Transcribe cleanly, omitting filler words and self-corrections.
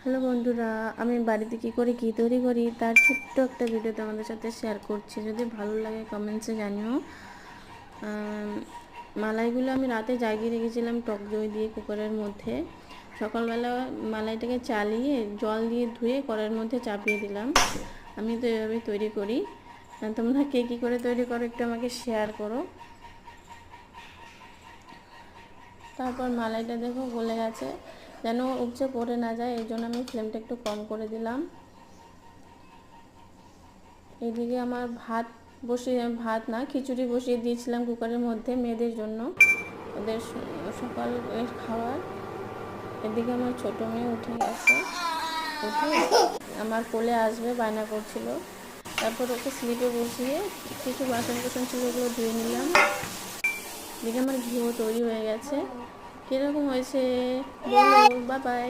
Hello বন্ধুরা, আমি বাড়িতে কী করে কী তৈরি করি তার ছোট্ট একটা ভিডিও তোমাদের সাথে শেয়ার করছি। যদি ভালো লাগে কমেন্টসে জানিও। মালাইগুলো আমি রাতে জাগিয়ে রেখেছিলাম টক দই দিয়ে কুকারের মধ্যে। সকালবেলা মালাইটাকে চালিয়ে জল দিয়ে ধুয়ে কড়াইয়ের মধ্যে চাপিয়ে দিলাম। আমি তো এভাবেই তৈরি করি। তোমরা কে কী করে তৈরি করো একটু আমাকে শেয়ার করো। তারপর মালাইটা দেখো গলে গেছে, যেন উপচে পড়ে না যায় এই জন্য আমি ফ্লেমটা একটু কম করে দিলাম। এইদিকে আমার ভাত না খিচুড়ি বসিয়ে দিয়েছিলাম কুকারের মধ্যে মেয়েদের জন্য, ওদের সকাল খাওয়ার। এদিকে আমার ছোটো মেয়ে উঠে গেছে, উঠে আমার কোলে আসবে বায়না করছিল। তারপর ওকে স্লিপে বসিয়ে কিছু বাসন কোসন ছিল ওগুলো ধুয়ে নিলাম। এদিকে আমার ঘিও তৈরি হয়ে গেছে। কীরকম হয়েছে বলো, বাই বাই।